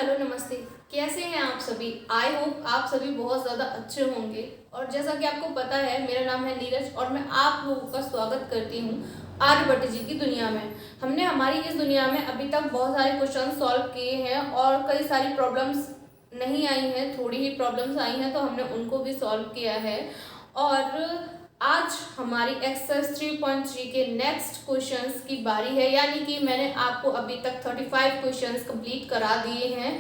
Hello नमस्ते। कैसे हैं आप सभी? आई होप आप सभी बहुत ज़्यादा अच्छे होंगे। और जैसा कि आपको पता है, मेरा नाम है नीरज और मैं आप लोगों का स्वागत करती हूँ आर्यभट्ट जी की दुनिया में। हमने हमारी इस दुनिया में अभी तक बहुत सारे क्वेश्चन सॉल्व किए हैं और कई सारी प्रॉब्लम्स नहीं आई हैं, थोड़ी ही प्रॉब्लम्स आई हैं, तो हमने उनको भी सॉल्व किया है। और आज हमारी एक्सरसाइज 3.3 के नेक्स्ट क्वेश्चंस की बारी है, यानी कि मैंने आपको अभी तक 35 क्वेश्चंस कंप्लीट करा दिए हैं।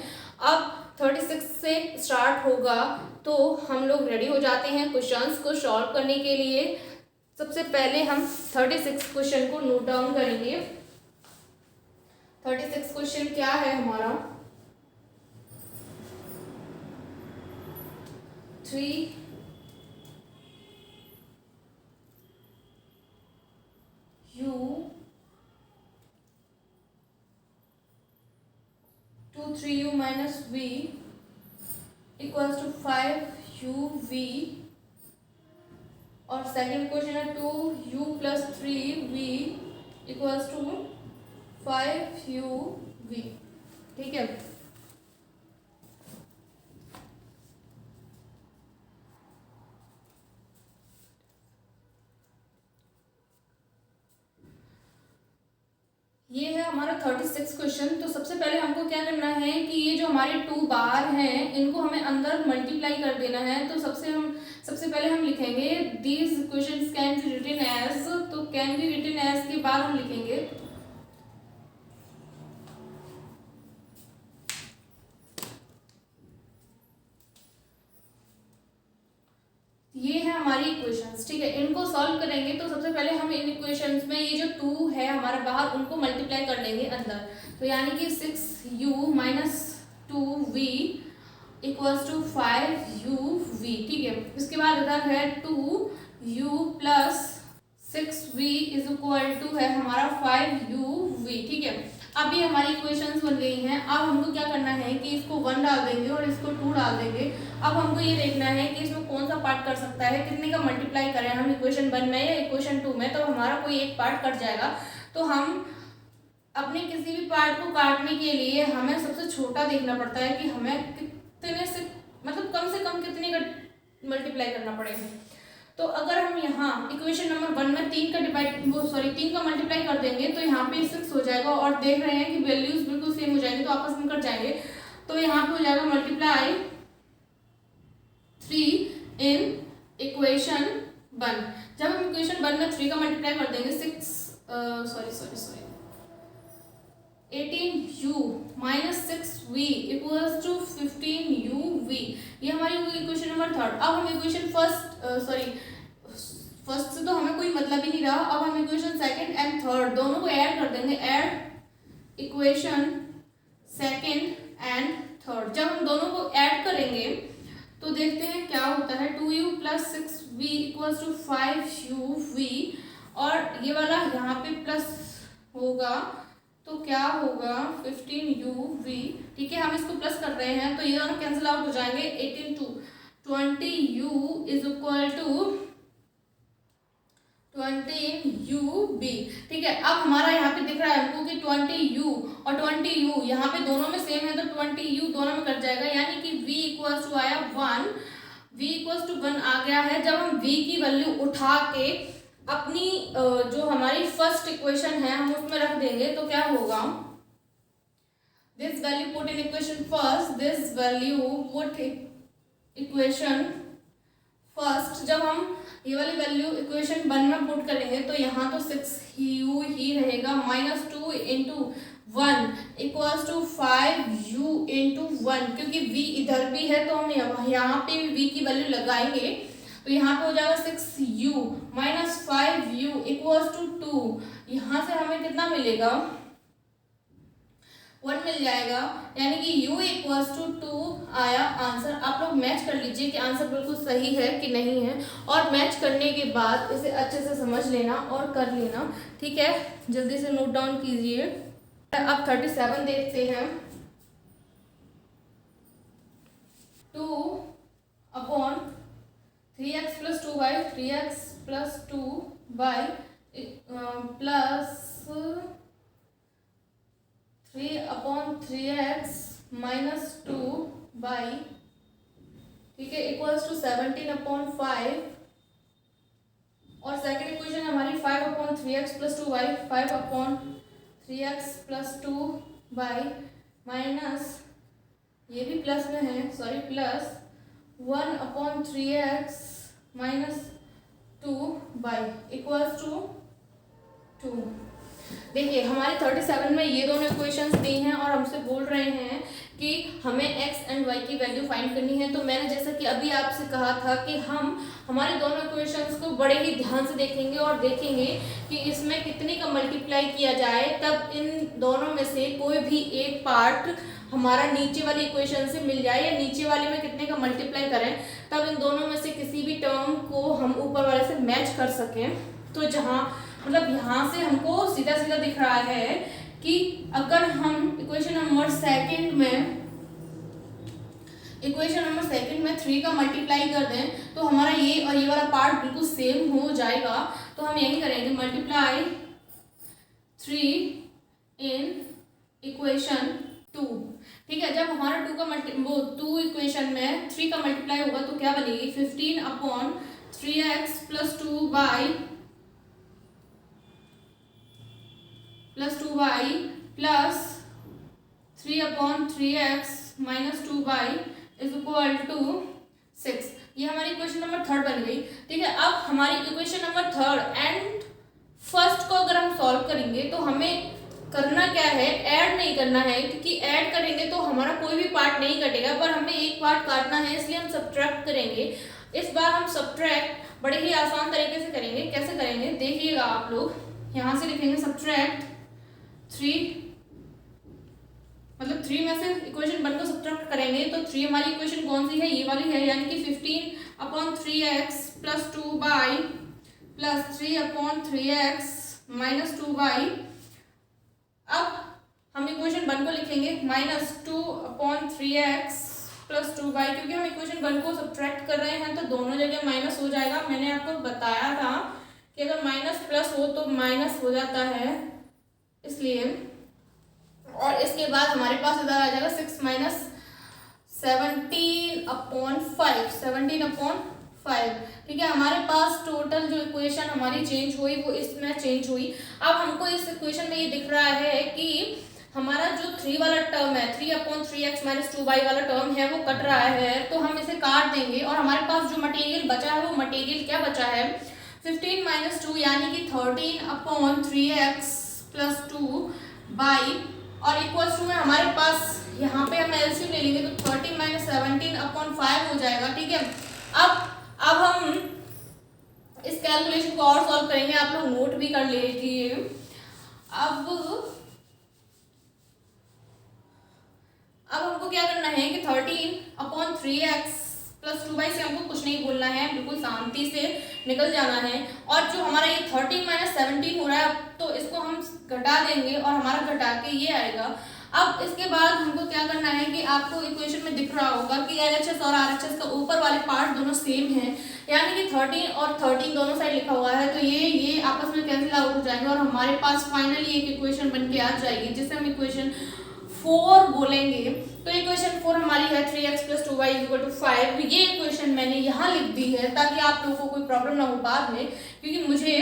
अब 36 से स्टार्ट होगा, तो हम लोग रेडी हो जाते हैं क्वेश्चंस को सॉल्व करने के लिए। सबसे पहले हम 36 क्वेश्चन को नोट डाउन करेंगे। 36 क्वेश्चन क्या है हमारा? 3 u 3u minus v equals to 5uv। और सेकंड क्वेश्चन है 2u plus 3v equals to 5uv। ठीक है, ये है हमारा 36 क्वेश्चन। तो सबसे पहले हमको क्या करना है कि ये जो हमारे 2 बार हैं इनको हमें अंदर मल्टीप्लाई कर देना है। तो सबसे पहले हम लिखेंगे these questions can be written as. तो कैन बी रिटन एज के बाद हम लिखेंगे ये है हमारी इक्वेशंस। ठीक है, इनको सॉल्व करेंगे। तो सबसे पहले हम इन इक्वेशंस में ये जो 2 है हमारा बाहर, उनको मल्टीप्लाई कर लेंगे अंदर। तो यानी कि 6u minus 2v equals to 5uv। ठीक है, इसके बाद इधर है 2u plus 6v is equal to है हमारा 5uv। ठीक है, अब ये हमारी इक्वेशंस बन गई हैं। अब हमको क्या करना है कि इसको 1 डाल देंगे और इसको 2 डाल देंगे। अब हमको ये देखना है कि इसमें कौन सा पार्ट कर सकता है, कितने का मल्टीप्लाई करें हम इक्वेशन 1 में या इक्वेशन 2 में। तो हमारा कोई एक पार्ट कट जाएगा। तो हम अपने किसी भी पार्ट को काटने के लिए हमें सबसे छोटा देखना पड़ता है कि हमें कितने से, मतलब कम से कम कितने का मल्टीप्लाई करना पड़ेगा। तो अगर हम यहाँ इक्वेशन नंबर 1 में 3 का मल्टीप्लाई कर देंगे तो यहाँ पे 6 हो जाएगा। और देख रहे हैं कि वैल्यूज बिल्कुल सेम हो जाएंगे, तो आपस में कट जाएंगे। तो यहाँ पे हो जाएगा मल्टीप्लाई 3 इन इक्वेशन 1। जब हम इक्वेशन 1 में 3 का मल्टीप्लाई कर देंगे 18u minus 6v equals to 15uv। ये हमारी हुई इक्वेशन नंबर 3। अब हम इक्वेशन फर्स्ट से तो हमें कोई मतलब ही नहीं रहा। अब हम इक्वेशन सेकंड एंड थर्ड दोनों को ऐड कर देंगे। Add equation second and third. जब हम दोनों को ऐड करेंगे तो देखते हैं क्या होता है। 2u plus 6v equals to 5uv और ये वाला यहाँ पे प्लस होगा तो क्या होगा 15uv। ठीक है, हम इसको प्लस कर रहे हैं तो ये दोनों कैंसिल आउट हो जाएंगे। 18 to 20u is equal to 20uv। ठीक है, अब हमारा यहाँ पे दिख रहा है हमको कि 20u और 20u यहाँ पे दोनों में सेम है, तो 20u दोनों में कट जाएगा। यानी कि v इक्वल्स टू आया 1, v इक्वल्स टू 1 आ गया है। जब हम v की वैल्यू उठा के अपनी जो हमारी फर्स्ट इक्वेशन है हम उसमें रख देंगे तो क्या होगा, this value put in equation first, this value put equation first. जब हम ये वाली वैल्यू इक्वेशन 1 में पुट करेंगे तो यहाँ तो 6u ही रहेगा, minus 2 into 1 equals to 5u into 1। क्योंकि v इधर भी है तो हम यहाँ पे भी v की वैल्यू लगाएंगे। तो यहाँ पे हो जाएगा 6u minus 5u equals to 2। यहाँ से हमें कितना मिलेगा, 1 मिल जाएगा। यानी कि u इक्वल्स टू 2 आया आंसर। आप लोग मैच कर लीजिए कि आंसर बिल्कुल सही है कि नहीं है, और मैच करने के बाद इसे अच्छे से समझ लेना और कर लेना। ठीक है, जल्दी से नोट डाउन कीजिए। अब 37 देखते हैं। 2/3x plus 2y, 3x plus 2y plus 3/3x -2 ठीक है इक्वल्स टू 17/5 और सेकेंड इक्वेशन हमारी 5/3x + 2y 5/3x + 2y minus ये भी प्लस में है sorry plus 1/3x - 2y equals to 2। देखिए हमारे 37 में ये दोनों इक्वेशंस दी हैं और हमसे बोल रहे हैं कि हमें x एंड y की वैल्यू फाइंड करनी है। तो मैंने जैसा कि अभी आपसे कहा था कि हम हमारे दोनों इक्वेशंस को बड़े ही ध्यान से देखेंगे और देखेंगे कि इसमें कितने का मल्टीप्लाई किया जाए, तब इन दोनों में से कोई भी एक पार्ट हमारा नीचे वाली इक्वेशन से मिल जाए या नीचे वाले में कितने का मल्टीप्लाई करें तब इन दोनों में से किसी भी टर्म को हम ऊपर वाले से मैच कर सकें। तो जहाँ मतलब यहाँ से हमको सीधा सीधा दिख रहा है कि अगर हम इक्वेशन नंबर सेकंड में 3 का मल्टीप्लाई कर दें तो हमारा ये और ये वाला पार्ट बिल्कुल सेम हो जाएगा। तो हम यही करेंगे मल्टीप्लाई 3 इन इक्वेशन 2। ठीक है, जब हमारा 2 इक्वेशन में 3 का मल्टीप्लाई होगा तो क्या बनेगी 15/3x + 2y + 3/3x - 2y = 6। ये हमारी इक्वेशन नंबर 3 बन गई। ठीक है, अब हमारी इक्वेशन नंबर 3 एंड फर्स्ट को अगर हम सॉल्व करेंगे तो हमें करना क्या है, ऐड नहीं करना है, क्योंकि ऐड करेंगे तो हमारा कोई भी पार्ट नहीं कटेगा, पर हमें एक पार्ट काटना है, इसलिए हम सब्ट्रैक्ट करेंगे। इस बार हम सब्ट्रैक्ट बड़े ही आसान तरीके से करेंगे। कैसे करेंगे देखिएगा आप लोग। यहाँ से लिखेंगे सब्ट्रैक्ट 3, मतलब 3 में से इक्वेशन 1 को सब्ट्रैक्ट करेंगे तो 3 हमारी इक्वेशन कौन सी है, ये वाली है, यानी कि 15/3x + 2y + 3/3x - 2y। अब हम इक्वेशन 1 को लिखेंगे -2/3x + 2y, क्योंकि हम इक्वेशन 1 को सब्ट्रैक्ट कर रहे हैं तो दोनों जगह माइनस हो जाएगा। मैंने आपको बताया था कि अगर माइनस प्लस हो तो माइनस हो जाता है, इसलिए। और इसके बाद हमारे पास इधर आ जाएगा 6 - 17/5। ठीक है, हमारे पास टोटल जो इक्वेशन हमारी चेंज हुई वो इसमें चेंज हुई। अब हमको इस इक्वेशन में ये दिख रहा है कि हमारा जो 3 वाला टर्म है 3/3x - 2y वाला टर्म है वो कट रहा है, तो हम इसे काट देंगे और हमारे पास जो मटेरियल बचा है वो मटेरियल क्या बचा है 15 - 2 यानी कि 13/3x + 2y और इक्वल्स टू में हमारे पास यहाँ पे हम एलसीएम ले लेंगे तो 30 - 17/5 हो जाएगा। ठीक है, अब हम इस कैलकुलेशन को और सॉल्व करेंगे, आप लोग नोट भी कर लीजिए। अब हमको क्या करना है कि 13/3x + 2y से हमको कुछ नहीं बोलना है, बिल्कुल शांति से निकल जाना है। और जो हमारा ये 13 - 17 हो रहा है तो इसको हम घटा देंगे और हमारा घटा के ये आएगा। अब इसके बाद हमको क्या करना है कि आपको इक्वेशन में दिख रहा होगा कि LHS और RHS का ऊपर वाले पार्ट दोनों सेम हैं, यानी कि 13 और 13 दोनों साइड लिखा हुआ है, तो ये आपस में कैंसिल आउट हो जाएंगे और हमारे पास फाइनली एक इक्वेशन बन के आ जाएगी जिसे हम इक्वेशन 4 बोलेंगे। तो इक्वेशन 4 हमारी है 3x + 2y = 5। ये इक्वेशन मैंने यहाँ लिख दी है ताकि आप लोगों को कोई प्रॉब्लम ना हो बाद में, क्योंकि मुझे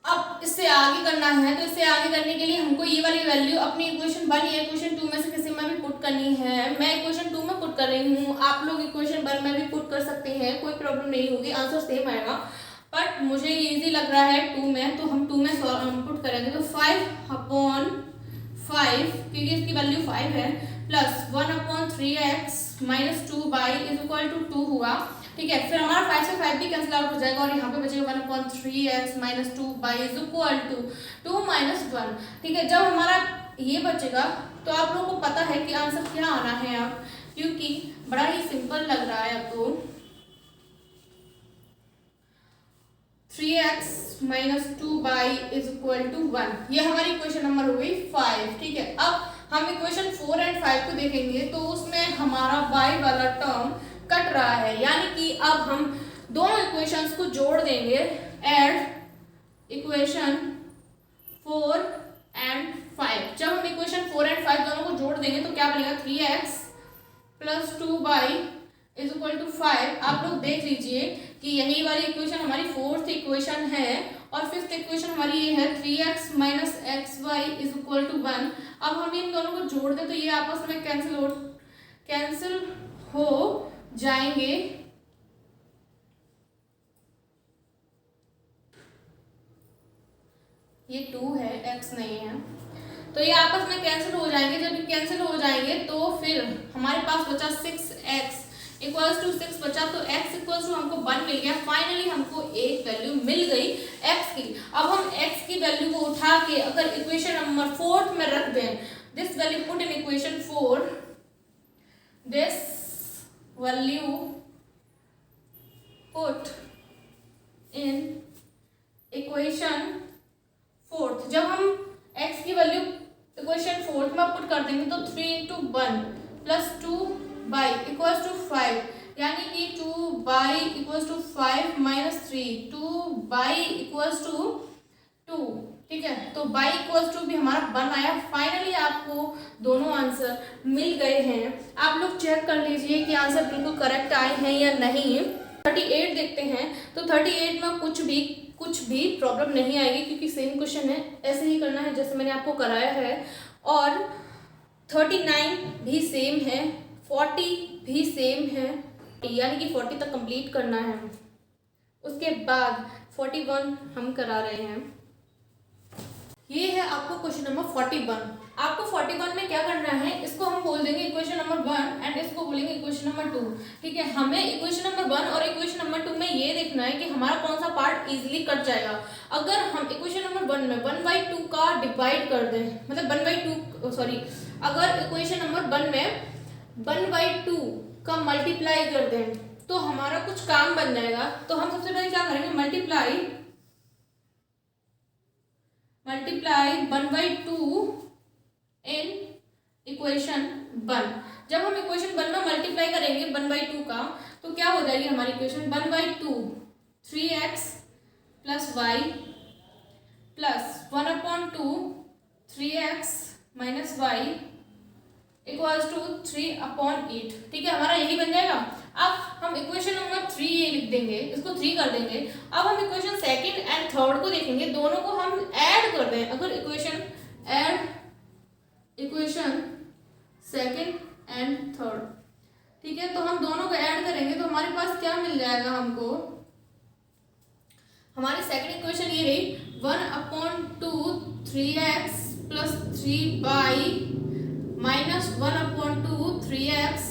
अब इससे आगे करना है। तो इससे आगे करने के लिए हमको ये वाली वैल्यू अपनी इक्वेशन 1 या इक्वेशन 2 में से किसी में भी पुट करनी है। मैं इक्वेशन 2 में पुट कर रही हूँ, आप लोग इक्वेशन 1 में भी पुट कर सकते हैं, कोई प्रॉब्लम नहीं होगी, आंसर सेम आएगा। बट मुझे इजी लग रहा है 2 में, तो हम 2 में पुट करेंगे। तो 5/5 क्योंकि इसकी वैल्यू 5 है प्लस 1/3x - 2y = 2 हुआ। ठीक है, फिर हमारा 5 से 5 भी कैंसिल आउट हो जाएगा और यहाँ पे बचेगा 1/3x - 2y = 2 - 1। ठीक है, जब हमारा ये बचेगा तो आप लोगों को पता है कि आंसर क्या आना है अब, क्योंकि बड़ा ही सिंपल लग रहा है। अब तो 3x - 2y = 1, ये हमारी इक्वेशन नंबर हो गई 5। ठीक है, अब हम इक्वेशन 4 एंड 5 को देखेंगे तो उसमें हमारा y वाला टर्म कट रहा है, यानी कि अब हम दोनों इक्वेशंस को जोड़ देंगे। Add equation 4 and 5। जब हम इक्वेशन 4 एंड 5 दोनों को जोड़ देंगे तो क्या बनेगा 3x plus 2y is equal to 5। आप लोग देख लीजिए कि यही वाली इक्वेशन हमारी फोर्थ इक्वेशन है और फिफ्थ इक्वेशन हमारी ये है 3x minus x y is equal to 1। अब हम इन दोनों को जोड़ दें तो ये आपस में कैंसिल हो जाएंगे। ये 2 है, x नहीं है, तो ये आपस में कैंसिल हो जाएंगे। जब ये कैंसिल हो जाएंगे तो फिर हमारे पास बचा 6x इक्वल्स टू 6 बचा, तो x इक्वल्स टू हमको 1 मिल गया। फाइनली हमको एक वैल्यू मिल गई x की। अब हम x की वैल्यू को उठा के अगर इक्वेशन नंबर 4 में रख दें, this value put in equation 4, this value put in equation 4। जब हम x की वैल्यू इक्वेशन 4 में पुट कर देंगे तो 3 into 1 plus 2y equals to 5, यानी कि 2y equals to 5 minus 3, 2y equals to 2। ठीक है, तो y इक्वल्स टू भी हमारा 1 आया। फाइनली आपको दोनों आंसर मिल गए हैं। आप लोग चेक कर लीजिए कि आंसर बिल्कुल करेक्ट आए हैं या नहीं। 38 देखते हैं, तो 38 में कुछ भी प्रॉब्लम नहीं आएगी क्योंकि सेम क्वेश्चन है, ऐसे ही करना है जैसे मैंने आपको कराया है। और 39 भी सेम है, 40 भी सेम है, यानी कि 40 तक कंप्लीट करना है। उसके बाद 41 हम करा रहे हैं। ये है आपको क्वेश्चन नंबर 41। आपको 41 में क्या करना है, इसको हम बोल देंगे इक्वेशन नंबर 1 एंड इसको बोलेंगे इक्वेशन नंबर 2। ठीक है, हमें इक्वेशन नंबर 1 और इक्वेशन नंबर 2 में ये देखना है कि हमारा कौन सा पार्ट इजीली कट जाएगा। अगर हम इक्वेशन नंबर 1 में 1/2 का डिवाइड कर दें, मतलब 1/2 सॉरी, अगर इक्वेशन नंबर 1 में 1/2 का मल्टीप्लाई कर दें तो हमारा कुछ काम बन जाएगा। तो हम सबसे पहले क्या करेंगे, मल्टीप्लाई 1/2 इन इक्वेशन 1। जब हम इक्वेशन 1 में मल्टीप्लाई करेंगे 1/2 का तो क्या हो जाएगी हमारी equation 1/2 3x plus y plus 1/2 3x minus y equals to 3/8। ठीक है, हमारा यही बन जाएगा। अब हम इक्वेशन नंबर 3 ये लिख देंगे, इसको 3 कर देंगे। अब हम इक्वेशन सेकंड एंड थर्ड को देखेंगे, दोनों को हम ऐड कर दें। अगर इक्वेशन सेकंड एंड थर्ड, ठीक है, तो हम दोनों को ऐड करेंगे तो हमारे पास क्या मिल जाएगा हमको। हमारी सेकंड इक्वेशन ये रही 1/2 3x plus 3y minus 1/2 3x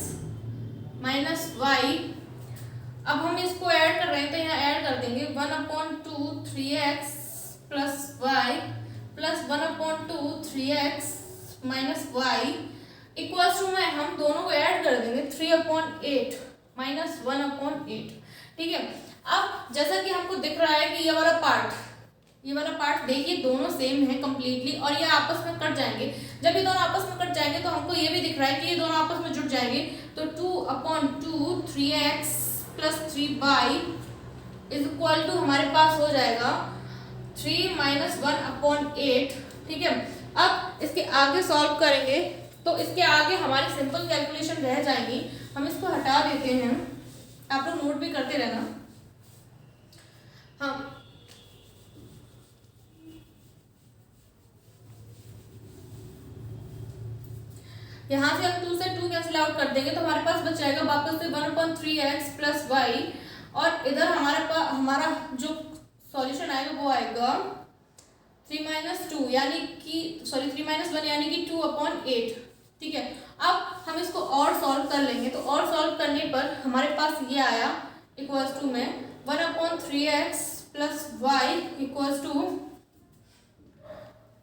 minus Y. अब हम इसको ऐड कर रहे हैं तो यहाँ ऐड कर देंगे 1/2 3x plus y plus 1/2 3x minus y equals to में हम दोनों को ऐड कर देंगे 3/8 माइनस 1/8। ठीक है, अब जैसा कि हमको दिख रहा है कि ये वाला पार्ट देखिए दोनों सेम है कंप्लीटली और ये आपस में कट जाएंगे। जब ये दोनों आपस में कट जाएंगे तो हमको ये भी दिख रहा है कि ये दोनों आपस में जुड़ जाएंगे। तो 2/2 3x plus 3y is equal to हमारे पास हो जाएगा 3 माइनस 1/8। ठीक है, अब इसके आगे सॉल्व करेंगे तो इसके आगे हमारी सिंपल कैलकुलेशन रह जाएगी। हम इसको हटा देते हैं, आप लोग नोट भी करते रहना। हाँ, यहाँ से हम 2 से 2 कैंसिल आउट कर देंगे तो हमारे पास बच जाएगा वापस से 1/3x प्लस वाई और इधर हमारा जो सॉल्यूशन आएगा वो आएगा 3 माइनस 2 यानी कि 3 माइनस 1 यानी कि 2/8। ठीक है, अब हम इसको और सॉल्व कर लेंगे तो और सॉल्व करने पर हमारे पास ये आया इक्वल्स टू में 1/3x plus Y equals to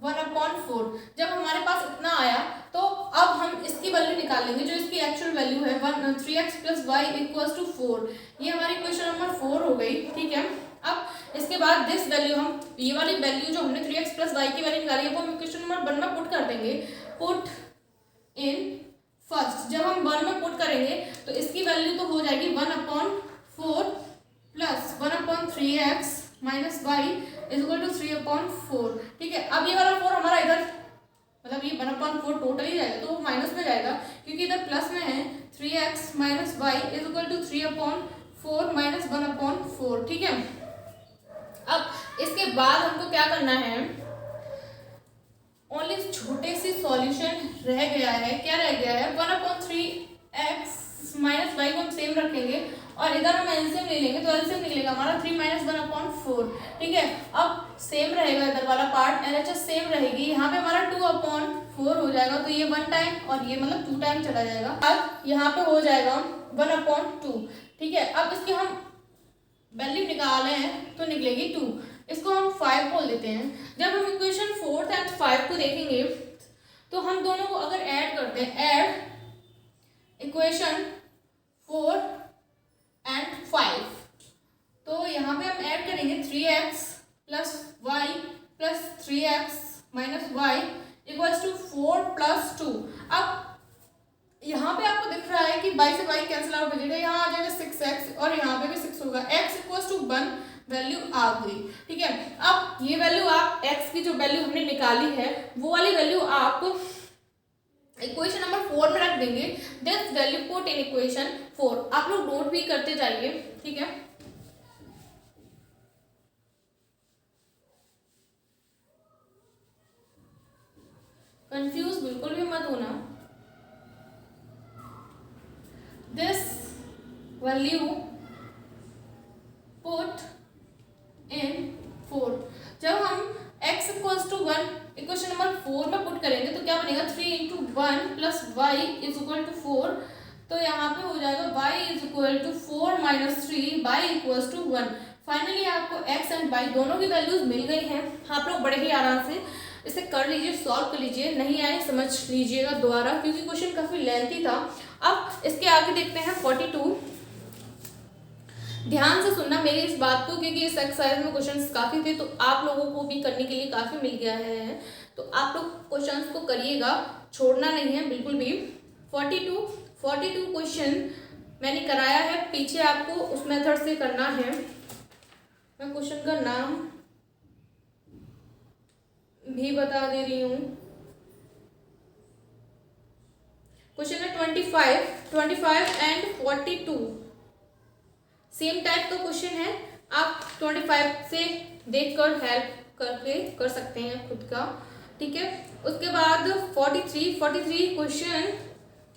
1/4। जब हमारे पास इतना आया तो अब हम इसकी वैल्यू निकालेंगे जो इसकी एक्चुअल वैल्यू है 3x plus Y equals to 4। ये हमारी क्वेश्चन नंबर 4 हो गई। ठीक है, अब इसके बाद दिस वैल्यू हम ये वाली वैल्यू जो हमने 3x प्लस वाई की वैल्यू निकाली है वो हम क्वेश्चन नंबर 1 में पुट कर देंगे। पुट इन फर्स्ट, जब हम 1 में पुट करेंगे तो इसकी वैल्यू तो हो जाएगी 1/4 plus 1/3x minus y is equal to 3/4। ठीक है, अब ये वाला 4 हमारा इधर मतलब ये 1/4 टोटल ही जाएगा तो वो माइनस में जाएगा क्योंकि इधर प्लस में है 3x minus y is equal to 3/4 minus 1/4। ठीक है, अब इसके बाद हमको क्या करना है, ओनली छोटे सी सॉल्यूशन रह गया है। क्या रह गया है, 1/3x माइनस वाई को हम सेम रखेंगे और इधर हम एलसीएम ले लेंगे तो एलसीएम निकलेगा हमारा 3 माइनस 1/4। ठीक है, अब सेम रहेगा इधर वाला पार्ट, एलएचएस सेम रहेगी, यहाँ पे हमारा 2/4 हो जाएगा तो ये 1 टाइम और ये मतलब 2 टाइम चला जाएगा। अब यहाँ पे हो जाएगा 1/2। ठीक है, अब इसके हम वैल्यू निकाले हैं तो निकलेगी 2, इसको हम 5 बोल देते हैं। जब हम इक्वेशन 4 एंड 5 को देखेंगे तो हम दोनों को अगर ऐड करते हैं, ऐड इक्वेशन 4 एंड 5, तो यहाँ पे हम ऐड करेंगे 3x plus y plus 3x minus y equals to 4 plus 2। अब यहाँ पे आपको दिख रहा है कि बाई से बाई कैंसिल आउट हो जाएगा, यहाँ आ जाएगा 6x और यहाँ पे भी 6 होगा, x इक्वल्स टू 1 वैल्यू आ गई। ठीक है, अब ये वैल्यू आप x की जो वैल्यू हमने निकाली है वो वाली वैल्यू आप इक्वेशन नंबर 4 में रख देंगे। This value put in equation 4। आप लोग नोट भी करते जाइए। ठीक है, कंफ्यूज बिल्कुल भी मत होना। This value put in 4। जब हम x equals to 1 equation number 4 में पुट करेंगे तो क्या बनेगा, 3 into 1 plus y is equal to 4। तो यहाँ पे हो जाएगा y is equal to 4 minus 3 y equals to 1। Finally आपको x एंड y दोनों की वैल्यूज मिल गई हैं। आप लोग बड़े ही आराम से इसे कर लीजिए, सॉल्व कर लीजिए, नहीं आए समझ लीजिएगा दोबारा क्योंकि क्वेश्चन काफ़ी लेंथी था। अब इसके आगे देखते हैं 42। ध्यान से सुनना मेरी इस बात को क्योंकि इस एक्सरसाइज में क्वेश्चंस काफ़ी थे तो आप लोगों को भी करने के लिए काफ़ी मिल गया है, तो आप लोग क्वेश्चंस को करिएगा, छोड़ना नहीं है बिल्कुल भी। 42 क्वेश्चन मैंने कराया है, पीछे आपको उस मेथड से करना है। मैं क्वेश्चन का नाम भी बता दे रही हूँ। क्वेश्चन है 25 एंड 42 सेम टाइप का क्वेश्चन है। आप 25 से देखकर हेल्प करके कर सकते हैं खुद का। ठीक है, उसके बाद 43 क्वेश्चन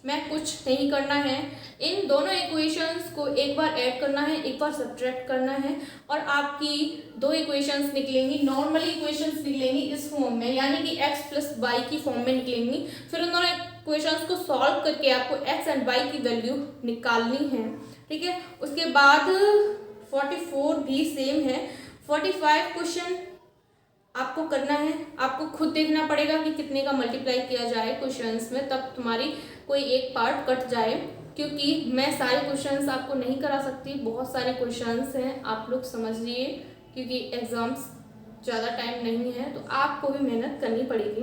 में कुछ नहीं करना है, इन दोनों इक्वेशंस को एक बार ऐड करना है, एक बार सब्ट्रैक्ट करना है और आपकी दो इक्वेशंस निकलेंगी, नॉर्मली इक्वेशंस निकलेंगी इस फॉर्म में, यानी कि x प्लस वाई की फॉर्म में निकलेंगी। फिर उन दोनों इक्वेशंस को सॉल्व करके आपको x एंड y की वैल्यू निकालनी है। ठीक है, उसके बाद 44 भी सेम है। 45 क्वेश्चन आपको करना है, आपको खुद देखना पड़ेगा कि कितने का मल्टीप्लाई किया जाए क्वेश्चंस में, तब तुम्हारी कोई एक पार्ट कट जाए, क्योंकि मैं सारे क्वेश्चंस आपको नहीं करा सकती, बहुत सारे क्वेश्चंस हैं, आप लोग समझिए क्योंकि एग्ज़ाम्स ज़्यादा टाइम नहीं है तो आपको भी मेहनत करनी पड़ेगी।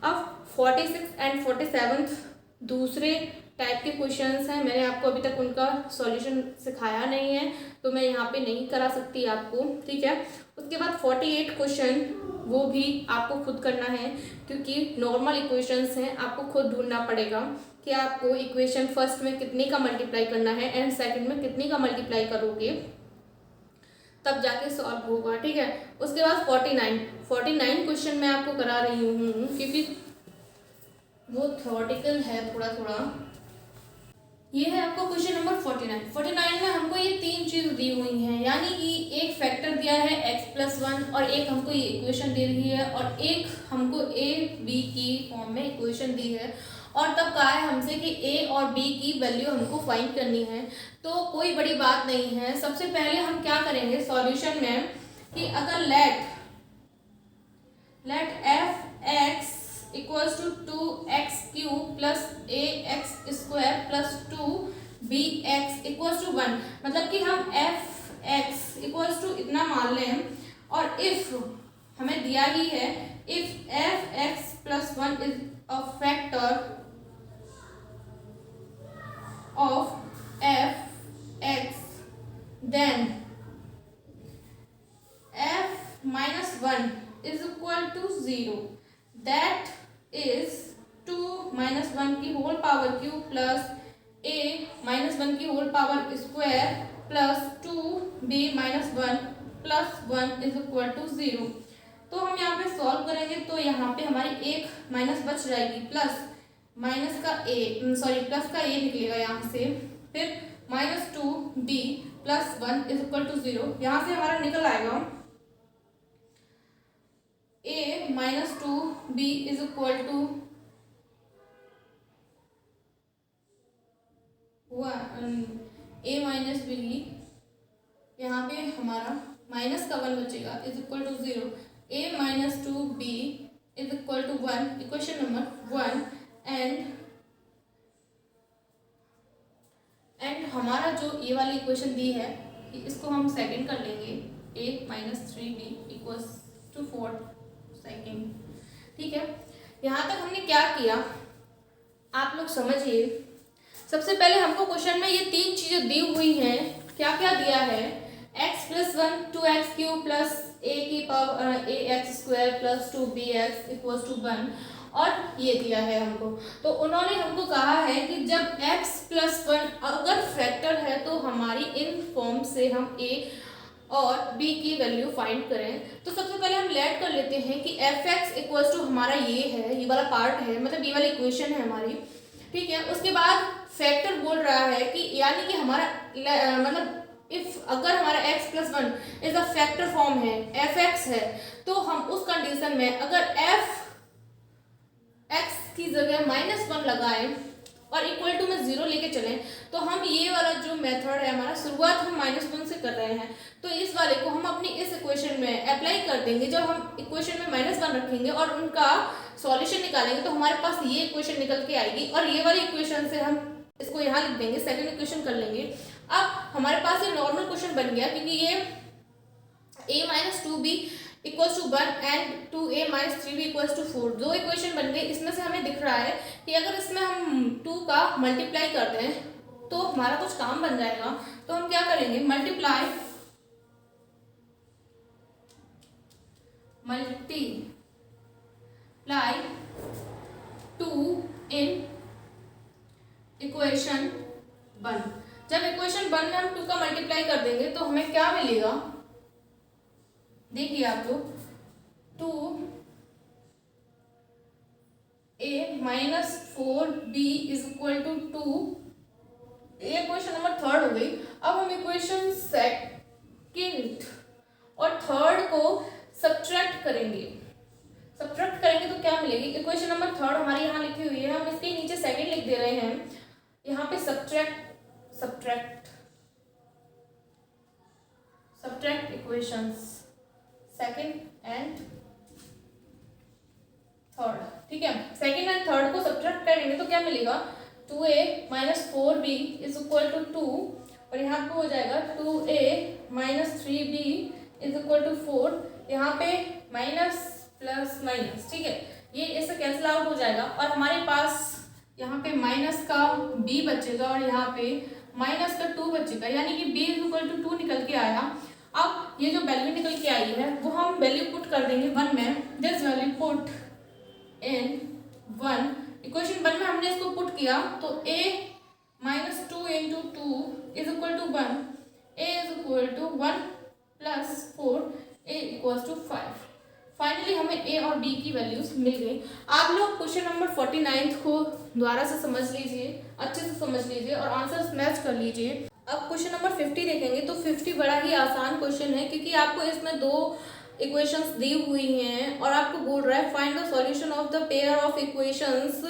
अब 46 एंड 47 दूसरे टाइप के क्वेश्चंस हैं, मैंने आपको अभी तक उनका सॉल्यूशन सिखाया नहीं है तो मैं यहाँ पे नहीं करा सकती आपको। ठीक है, उसके बाद 48 क्वेश्चन वो भी आपको खुद करना है क्योंकि नॉर्मल इक्वेशंस हैं, आपको खुद ढूंढना पड़ेगा कि आपको इक्वेशन फर्स्ट में कितने का मल्टीप्लाई करना है एंड सेकंड में कितने का मल्टीप्लाई करोगे तब जाके सॉल्व होगा। ठीक है, उसके बाद 49 क्वेश्चन मैं आपको करा रही हूँ क्योंकि वो थ्योरेटिकल है थोड़ा थोड़ा। ये है आपको क्वेश्चन नंबर 49 में हमको ये तीन चीज़ दी हुई हैं, यानी कि एक फैक्टर दिया है x+1 और एक हमको ये इक्वेशन दे रही है और एक हमको a b की फॉर्म में इक्वेशन दी है और तब कहा है हमसे कि a और b की वैल्यू हमको फाइंड करनी है। तो कोई बड़ी बात नहीं है, सबसे पहले हम क्या करेंगे सॉल्यूशन में कि अगर let f(x) equals to 2x³ plus ax² plus 2bx equals to 1, मतलब कि हम f(x) इक्वल्स टू इतना मान लें और इफ हमें दिया ही है if f(x + 1) is a factor of f(x) then f - minus one की whole power cube plus a minus one की whole power square plus 2b minus one plus one is equal to 0। तो हम यहाँ पे सॉल्व करेंगे तो यहाँ पे हमारी एक माइनस बच जाएगी, प्लस माइनस का प्लस का a निकलेगा यहाँ से, फिर minus 2b plus one is equal to 0। यहाँ से हमारा निकल आएगा a minus 2b is equal to a minus b, यहाँ पे हमारा माइनस का वन बचेगा is equal to 0। a minus 2b is equal to 1, equation number 1। And हमारा जो ये वाली इक्वेशन दी है इसको हम सेकंड कर लेंगे, a minus 3b equals to 4 second. ठीक है, यहाँ तक हमने क्या किया आप लोग समझिए। सबसे पहले हमको क्वेश्चन में ये तीन चीजें दी हुई हैं। क्या क्या दिया है, x plus 1 2x cube plus a की power ax square plus 2bx equals to 1, और ये दिया है हमको। तो उन्होंने हमको कहा है कि जब x प्लस 1 अगर फैक्टर है तो हमारी इन फॉर्म से हम a और b की वैल्यू फाइंड करें। तो सबसे पहले हम लेट कर लेते हैं कि fx इक्वल्स टू हमारा ये है, ये वाला पार्ट है, मतलब ये वाली इक्वेशन है हमारी। ठीक है, उसके बाद फैक्टर बोल रहा है कि यानी कि हमारा मतलब इफ अगर हमारा x plus 1 is a factor form है, fx है, तो हम उस कंडीशन में अगर f x की जगह माइनस 1 लगाएं और इक्वल टू में 0 लेके चलें, तो हम ये वाला जो मेथड है हमारा, शुरुआत हम माइनस 1 से कर रहे हैं, तो इस वाले को हम अपनी इस इक्वेशन में अप्लाई कर देंगे। जब हम इक्वेशन में माइनस 1 रखेंगे और उनका सॉल्यूशन निकालेंगे तो हमारे पास ये इक्वेशन निकल के आएगी, और ये वाली इक्वेशन से हम इसको यहाँ लिख देंगे, सेकंड इक्वेशन कर लेंगे। अब हमारे पास ये नॉर्मल क्वेश्चन बन गया, क्योंकि ये a minus 2b equals to 1 and 2a minus 3b equals to 4, दो इक्वेशन बन गए। इसमें से हमें दिख रहा है कि अगर इसमें हम 2 का मल्टीप्लाई कर दें तो हमारा कुछ काम बन जाएगा। तो हम क्या करेंगे, मल्टीप्लाई 2 इन इक्वेशन 1। जब इक्वेशन 1 में हम 2 का मल्टीप्लाई कर देंगे तो हमें क्या मिलेगा, देखिए आप लोग, 2a minus 4b is equal to 2। ये इक्वेशन नंबर थर्ड हो गई। अब हम इक्वेशन सेकंड और थर्ड को सब्ट्रैक्ट करेंगे। सब्ट्रैक्ट करेंगे तो क्या मिलेगी, इक्वेशन नंबर थर्ड हमारी यहाँ लिखी हुई है, हम इसके नीचे सेकंड लिख दे रहे हैं। यहाँ पे subtract equations second and third. ठीक है, सेकंड एंड थर्ड को सब्ट्रैक्ट करेंगे तो क्या मिलेगा, 2a minus 4b is equal to 2, और यहाँ पे हो जाएगा 2a minus 3b is equal to 4। यहाँ पे माइनस प्लस माइनस, ठीक है, ये इससे कैंसिल आउट हो जाएगा, और हमारे पास यहाँ पे माइनस का b बचेगा और यहाँ पे माइनस का 2 बचेगा, यानी कि b इज इक्वल टू 2 निकल के आया। अब ये जो वैल्यू निकल के आई है वो हम वैल्यू पुट कर देंगे 1 में। This value put in 1, equation 1 में हमने इसको पुट किया तो a minus 2 into 2 is equal to 1, a is equal to 1 plus 4, a equals to 5। Finally हमें a और b की वैल्यूज मिल गई। आप लोग क्वेश्चन नंबर 49 को दोबारा से समझ लीजिए, अच्छे से समझ लीजिए और आंसर्स मैच कर लीजिए। अब क्वेश्चन नंबर 50 देखेंगे तो 50 बड़ा ही आसान क्वेश्चन है, क्योंकि आपको इसमें दो इक्वेशंस दी हुई हैं और आपको बोल रहा है find the solution of the pair of equations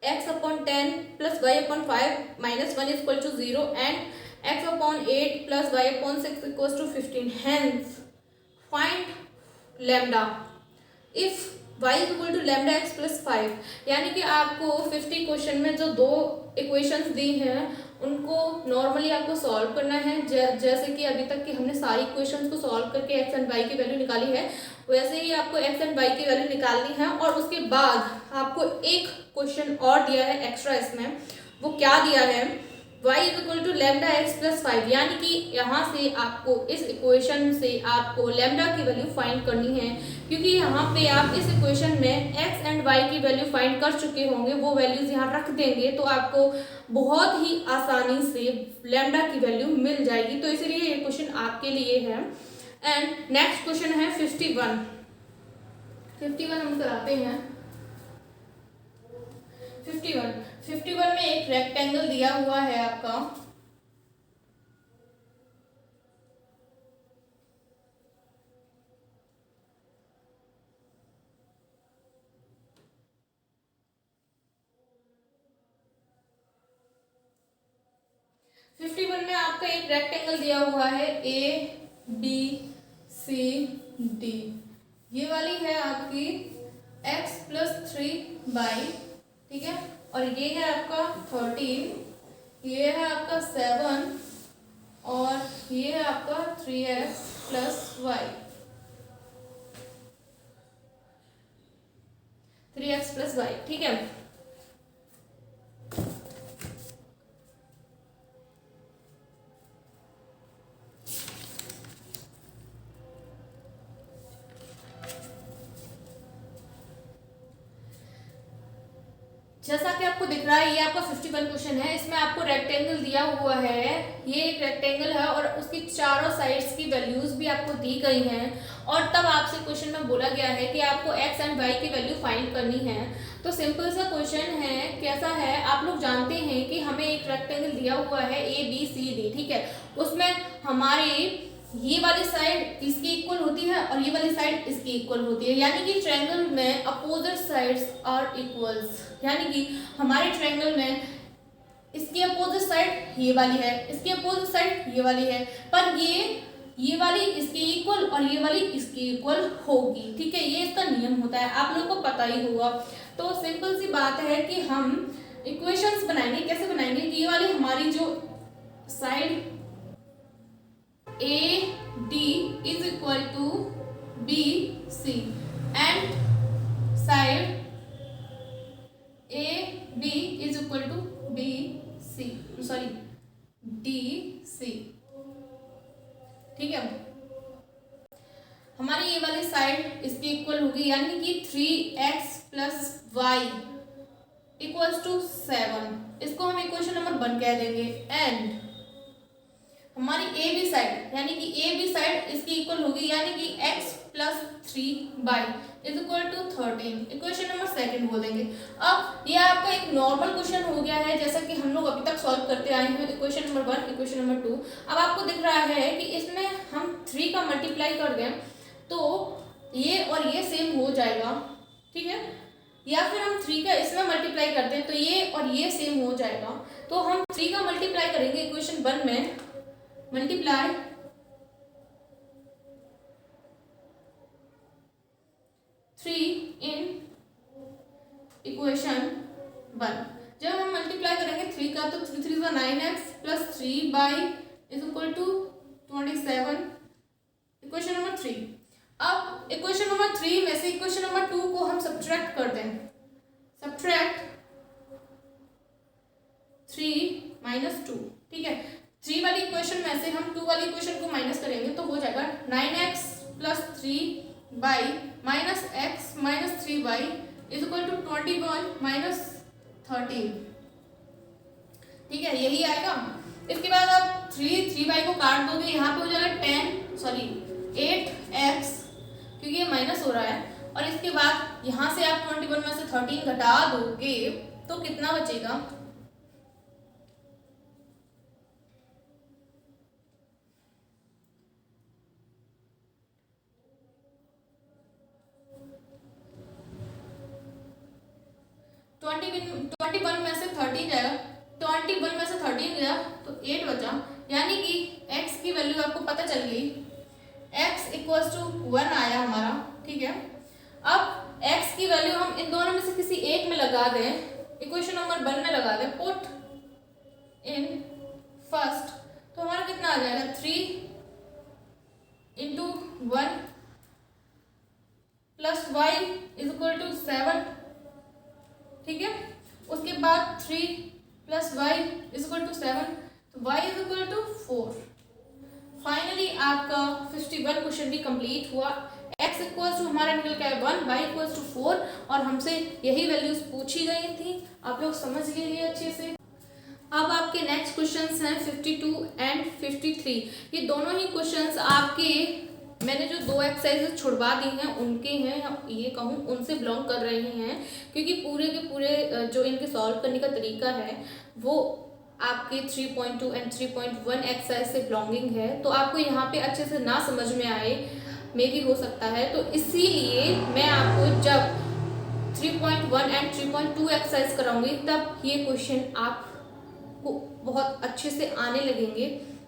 x upon 10 plus y upon 5 minus 1 equal to 0 and x upon 8 plus y upon 6 equal to 15। Hence find lambda if y is equal to lambda x plus 5। यानी कि आपको 50 question में जो दो equations दी हैं उनको normally आपको solve करना है, जैसे कि अभी तक कि हमने सारी इक्वेशंस को सॉल्व करके x एंड y की वैल्यू निकाली है, वैसे ही आपको x एंड y की वैल्यू निकालनी है। और उसके बाद आपको एक क्वेश्चन और दिया है एक्स्ट्रा इसमें, वो क्या दिया है y is equal to lambda x plus 5, यानी कि यहाँ से आपको इस इक्वेशन से आपको लेमडा की वैल्यू फाइंड करनी है, क्योंकि यहाँ पे आप इस इक्वेशन में x एंड y की वैल्यू फाइंड कर चुके होंगे, वो वैल्यूज यहाँ रख देंगे तो आपको बहुत ही आसानी से लेमडा की वैल्यू मिल जाएगी। तो इसलिए ये क्वेश्चन आपके लिए है। एंड नेक्स्ट क्वेश्चन है 51। 51 हम कराते हैं। 51 में एक रेक्टेंगल दिया हुआ है आपका, में आपका एक रेक्टेंगल दिया हुआ है ABCD, ये वाली है आपकी x प्लस 3y, ठीक है, और ये है आपका 13, ये है आपका 7 और ये है आपका 3x plus y, 3x plus y, ठीक है। जैसा कि आपको दिख रहा है ये आपका 51 क्वेश्चन है। इसमें आपको रेक्टेंगल दिया हुआ है, ये एक रेक्टेंगल है और उसकी चारों साइड्स की वैल्यूज भी आपको दी गई हैं, और तब आपसे क्वेश्चन में बोला गया है कि आपको x एंड y की वैल्यू फाइंड करनी है। तो सिंपल सा क्वेश्चन है, कैसा है, आप लोग जानते हैं कि हमें एक रेक्टेंगल दिया हुआ है ABCD, ठीक है, उसमें हमारी ये वाली साइड इसकी इक्वल होती है और ये वाली साइड इसकी इक्वल होती है, यानी कि ट्रायंगल में अपोजिट साइड्स आर इक्वल्स, यानी कि हमारे ट्रायंगल में इसकी अपोजिट साइड ये वाली है, इसकी अपोजिट साइड ये वाली है, पर ये वाली इसकी इक्वल और ये वाली इसकी इक्वल होगी, ठीक है, ये इसका नियम होता है, आप लोगों को पता ही होगा। तो सिंपल सी बात है कि हम इक्वेशंस बनाएंगे, कैसे बनाएंगे कि ये वाली हमारी जो side AD is equal to BC and side AB is equal to BC, sorry DC, ठीक है, हमारी ये वाली साइड इसकी इक्वल होगी, यानी कि 3x plus y equals to 7, इसको हम इक्वेशन नंबर 1 कह देंगे। एंड हमारी ए बी साइड, यानी कि ए बी साइड इसकी इक्वल होगी, यानी कि x plus 3y is equal to 13, equation number 2 बोल देंगे। अब ये आपका एक नॉर्मल क्वेश्चन हो गया है, जैसा कि हम लोग अभी तक सॉल्व करते आए हैं, इक्वेशन नंबर 1, इक्वेशन नंबर 2। अब आपको दिख रहा है कि इसमें हम 3 का मल्टीप्लाई कर दें तो ये और ये सेम हो जाएगा, ठीक है, या फिर हम 3 का इसमें मल्टीप्लाई करते हैं तो ये और ये सेम हो जाएगा। तो हम 3 का मल्टीप्लाई करेंगे इक्वेशन 1 में, मल्टीप्लाई 3 इन इक्वेशन 1। जब हम मल्टीप्लाई करेंगे 3 का तो 3 3 9x plus 3y is equal to 27, equation number 3। अब इक्वेशन नंबर 3 में से इक्वेशन नंबर 2 को हम सब्ट्रैक्ट कर दें, सब्ट्रैक्ट 3 माइनस 2, ठीक है, 3 वाली इक्वेशन में से हम 2 वाली इक्वेशन को माइनस करेंगे तो हो जाएगा 9x plus 3y minus x minus 3y is equal to 21 minus 13, ठीक है, यही आएगा। इसके बाद आप 3y को काट दोगे, यहाँ पे हो जाएगा 8x, क्योंकि ये माइनस हो रहा है, और इसके बाद यहाँ से आप 21 में से 13 घटा दोगे तो कितना बचेगा, 21 में से 13 जाएगा, 21 में से 13 गया तो 8 बचा, यानी कि x की वैल्यू आपको पता चल गई, x इक्वल्स टू 1 आया हमारा, ठीक है। अब x की वैल्यू हम इन दोनों में से किसी एक में लगा दें, इक्वेशन नंबर 1 में लगा दें, पुट इन फर्स्ट, तो हमारा कितना आ जाएगा 3 into 1 plus y is equal to 7, ठीक है। उसके बाद 3 plus y is equal to 7, तो y is equal to 4। Finally आपका 51 क्वेश्चन भी कंप्लीट हुआ। x इक्वल्स टू हमारा निकल के आया 1, y इक्वल्स टू 4 और हमसे यही वैल्यूज पूछी गई थी, आप लोग समझ लिए अच्छे से। अब आपके नेक्स्ट क्वेश्चंस हैं 52 एंड 53। ये दोनों ही क्वेश्चंस आपके मैंने जो 2 एक्सरसाइजेस छुड़वा दी हैं उनके हैं, या ये कहूँ उनसे बिलोंग कर रहे हैं, क्योंकि पूरे के पूरे जो इनके सॉल्व करने का तरीका है वो आपके 3.2 एंड 3.1 एक्सरसाइज से बिलोंगिंग है। तो आपको यहाँ पे अच्छे से ना समझ में आए मे भी हो सकता है, तो इसीलिए मैं आपको जब 3.1 एंड 3.2 एक्सरसाइज कराऊंगी तब ये क्वेश्चन आपको बहुत अच्छे से आने लगेंगे,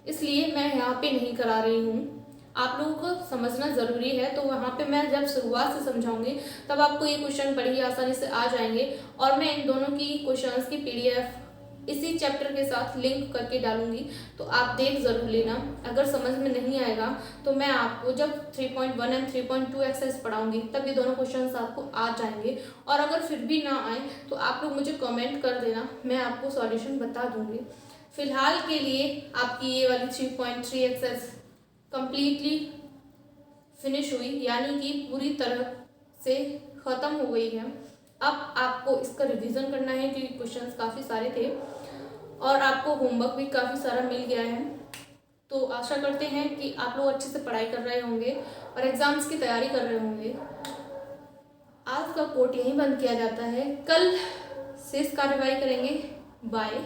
इसलिए मैं यहाँ पे नहीं करा रही हूँ। आप लोगों को समझना ज़रूरी है, तो वहाँ पे मैं जब शुरुआत से समझाऊंगी तब आपको ये क्वेश्चन बड़ी ही आसानी से आ जाएंगे। और मैं इन दोनों की क्वेश्चंस की PDF इसी चैप्टर के साथ लिंक करके डालूंगी, तो आप देख ज़रूर लेना। अगर समझ में नहीं आएगा तो मैं आपको जब 3.1 एंड 3.2 एक्सरसाइज पढ़ाऊंगी तब ये दोनों क्वेश्चंस आपको आ जाएंगे। और अगर फिर भी ना आए तो आप लोग मुझे कमेंट कर देना, मैं आपको सॉल्यूशन बता दूंगी। फिलहाल के लिए आपकी ये वाली 3.3 एक्सरसाइज कंप्लीटली फिनिश हुई, यानी कि पूरी तरह से ख़त्म हो गई है। अब आपको इसका रिवीजन करना है क्योंकि क्वेश्चंस काफ़ी सारे थे और आपको होमवर्क भी काफ़ी सारा मिल गया है। तो आशा करते हैं कि आप लोग अच्छे से पढ़ाई कर रहे होंगे और एग्ज़ाम्स की तैयारी कर रहे होंगे। आज का कोर्ट यहीं बंद किया जाता है, कल शेष कार्यवाही करेंगे। बाय।